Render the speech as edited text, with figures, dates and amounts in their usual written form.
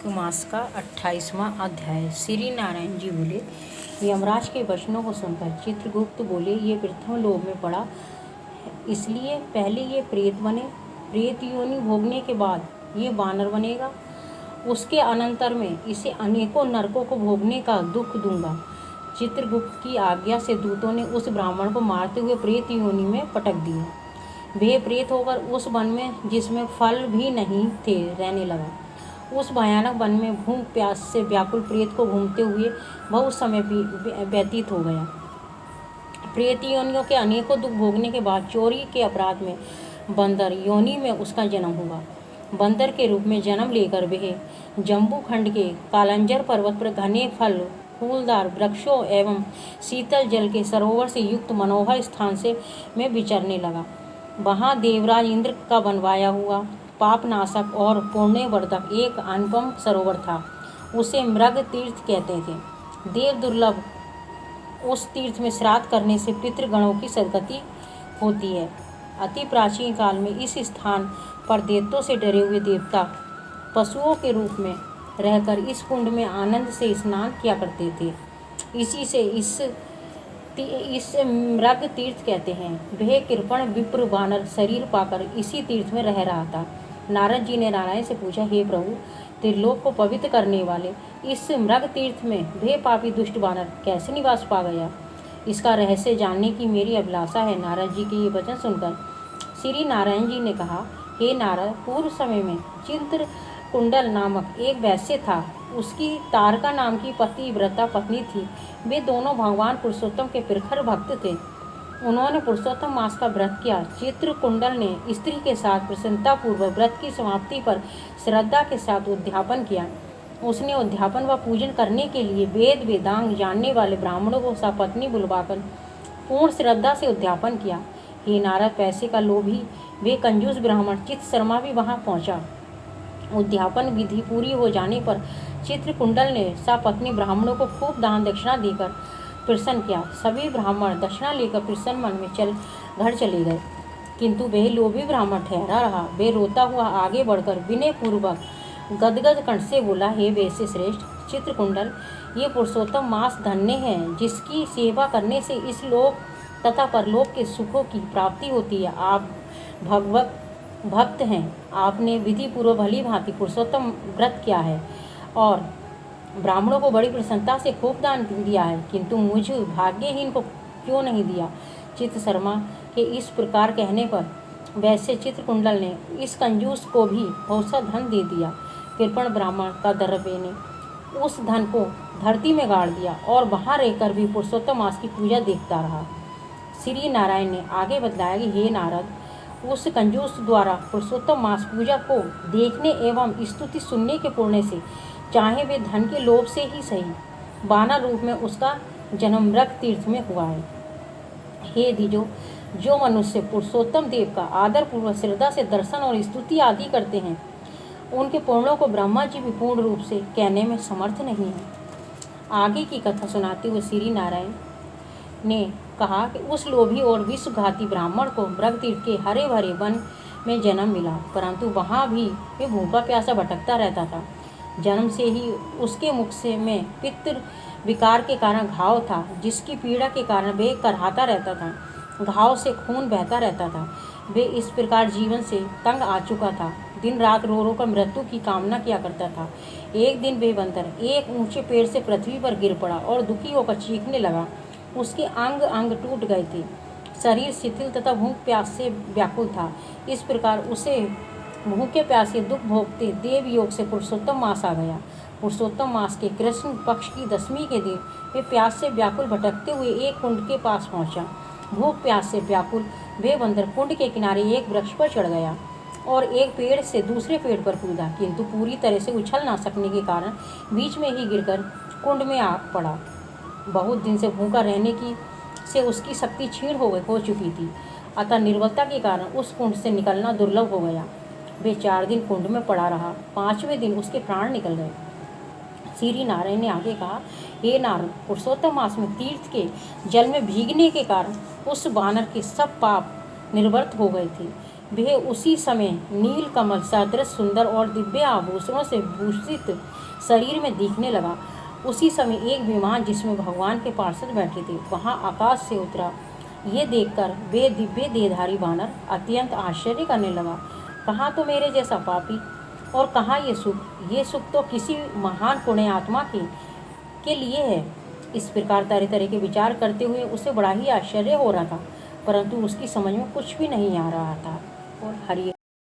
कार्तिक मास का 28वां अध्याय। श्री नारायण जी बोले, यमराज के वचनों को सुनकर चित्रगुप्त बोले, ये प्रथम लोक में पड़ा, इसलिए पहले ये प्रेत बने, प्रेत योनि भोगने के बाद ये वानर बनेगा, उसके अनंतर में इसे अनेकों नरकों को भोगने का दुख दूंगा। चित्रगुप्त की आज्ञा से दूतों ने उस ब्राह्मण को मारते हुए प्रेत योनि में पटक दिया। वे प्रेत होकर उस वन में, जिसमें फल भी नहीं थे, रहने लगा। उस भयानक वन में भूख प्यास से व्याकुल प्रेत को घूमते हुए बहुत समय व्यतीत हो गया। प्रेत योनियों के अनेकों दुख भोगने के बाद चोरी के अपराध में बंदर योनि में उसका जन्म हुआ। बंदर के रूप में जन्म लेकर वह जम्बू खंड के कालंजर पर्वत पर घने फल फूलदार वृक्षों एवं शीतल जल के सरोवर से युक्त मनोहर स्थान से में विचरने लगा। वहाँ देवराज इंद्र का बनवाया हुआ पापनाशक और पुण्यवर्धक एक अनुपम सरोवर था। उसे मृग तीर्थ कहते थे। देव दुर्लभ उस तीर्थ में श्राद्ध करने से पितृगणों की सद्गति होती है। अति प्राचीन काल में इस स्थान पर दैत्यों से डरे हुए देवता पशुओं के रूप में रहकर इस कुंड में आनंद से स्नान किया करते थे। इसी से इस मृग तीर्थ कहते हैं। वह कृपण विप्र वानर शरीर पाकर इसी तीर्थ में रह रहा था। नारद जी ने नारायण से पूछा, हे प्रभु, त्रिलोक को पवित्र करने वाले इस मृग तीर्थ में वह पापी दुष्ट वानर कैसे निवास पा गया? इसका रहस्य जानने की मेरी अभिलाषा है। नारद जी के ये वचन सुनकर श्री नारायण जी ने कहा, हे नारद, पूर्व समय में चित्रकुंडल नामक एक वैश्य था। उसकी तारका नाम की पतिव्रता पत्नी थी। वे दोनों भगवान पुरुषोत्तम के प्रखर भक्त थे। उन्होंने पुरुषोत्तम मास का व्रत किया। चित्रकुंडल ने स्त्री के साथ प्रसन्नतापूर्वक व्रत की समाप्ति पर श्रद्धा के साथ उद्यापन किया। उसने उद्यापन व पूजन करने के लिए वेद वेदांग जानने वाले ब्राह्मणों को सपत्नी बुलवाकर पूर्ण श्रद्धा से उद्यापन किया। हे नारद, पैसे का लोभी वे कंजूस ब्राह्मण चित्तशर्मा भी वहां पहुंचा। उद्यापन विधि पूरी हो जाने पर चित्रकुंडल ने सपत्नी ब्राह्मणों को खूब दान दक्षिणा देकर प्रसन्न किया। सभी ब्राह्मण दक्षिणा लेकर प्रसन्न मन में घर चले गए, किंतु वह लोभी ब्राह्मण ठहरा रहा। वे रोता हुआ आगे बढ़कर विनय पूर्वक गदगद कंठ से बोला, हे वैश्य श्रेष्ठ चित्रकुंडल, ये पुरुषोत्तम मास धन्य है, जिसकी सेवा करने से इस लोक तथा परलोक के सुखों की प्राप्ति होती है। आप भगवत भक्त हैं। आपने विधि पूर्वक भली भांति पुरुषोत्तम व्रत किया है और ब्राह्मणों को बड़ी प्रसन्नता से खूब दान दिया है, किंतु मुझ भाग्यहीन को क्यों नहीं दिया? चित्तशर्मा के इस प्रकार कहने पर वैसे चित्रकुंडल ने इस कंजूस को भी बहुत सा धन दे दिया। कृपण ब्राह्मण का द्रव्य ने उस धन को धरती में गाड़ दिया और वहां रहकर भी पुरुषोत्तम मास की पूजा देखता रहा। श्री नारायण ने आगे बतलाया कि हे नारद, उस कंजूस द्वारा पुरुषोत्तम मास पूजा को देखने एवं स्तुति सुनने के पुण्य से, चाहे वे धन के लोभ से ही सही, वानर रूप में उसका जन्म मृग तीर्थ में हुआ है। हे द्विजो, जो मनुष्य पुरुषोत्तम देव का आदर पूर्वक श्रद्धा से दर्शन और स्तुति आदि करते हैं, उनके पुण्यों को ब्रह्मा जी भी पूर्ण रूप से कहने में समर्थ नहीं है। आगे की कथा सुनाते हुए श्री नारायण ने कहा कि उस लोभी और विश्वघाती ब्राह्मण को मृग तीर्थ के हरे भरे वन में जन्म मिला, परंतु वहाँ भी वे भूखा प्यासा भटकता रहता था। जन्म से ही उसके मुख से में पितृ विकार के कारण घाव था, जिसकी पीड़ा के कारण वे करहाता रहता था। घाव से खून बहता रहता था। वे इस प्रकार जीवन से तंग आ चुका था। दिन रात रो रो कर मृत्यु की कामना किया करता था। एक दिन वे बंदर एक ऊंचे पेड़ से पृथ्वी पर गिर पड़ा और दुखी होकर चीखने लगा। उसके अंग अंग टूट गए थे। शरीर शिथिल तथा भूख प्यास से व्याकुल था। इस प्रकार उसे भूखे प्यासे दुख भोगते देव योग से पुरुषोत्तम मास आ गया। पुरुषोत्तम मास के कृष्ण पक्ष की 10वीं के दिन वे प्यास से व्याकुल भटकते हुए एक कुंड के पास पहुंचा। भूख प्यास से व्याकुल वे बंदर कुंड के किनारे एक वृक्ष पर चढ़ गया और एक पेड़ से दूसरे पेड़ पर कूदा, किंतु पूरी तरह से उछल ना सकने के कारण बीच में ही गिरकर कुंड में आ पड़ा। बहुत दिन से भूखा रहने की से उसकी शक्ति क्षीण हो चुकी थी, अतः निर्बलता के कारण उस कुंड से निकलना दुर्लभ हो गया। वे 4 दिन कुंड में पड़ा रहा। 5वें दिन उसके प्राण निकल गए। श्री नारायण ने आगे कहा, हे नारद, पुरुषोत्तम मास में तीर्थ के जल में भीगने के कारण उस वानर के सब पाप निर्वर्त हो गए थे। वह उसी समय नील कमल सदृश सुंदर और दिव्य आभूषणों से भूषित शरीर में दिखने लगा। उसी समय एक विमान जिसमें भगवान के पार्षद बैठे थे वहां आकाश से उतरा। ये देखकर वे दिव्य देहधारी वानर अत्यंत आश्चर्य करने लगा। कहाँ तो मेरे जैसा पापी और कहाँ ये सुख तो किसी महान पुण्य आत्मा के लिए है। इस प्रकार तरह तरह के विचार करते हुए उसे बड़ा ही आश्चर्य हो रहा था, परंतु उसकी समझ में कुछ भी नहीं आ रहा था। और हरि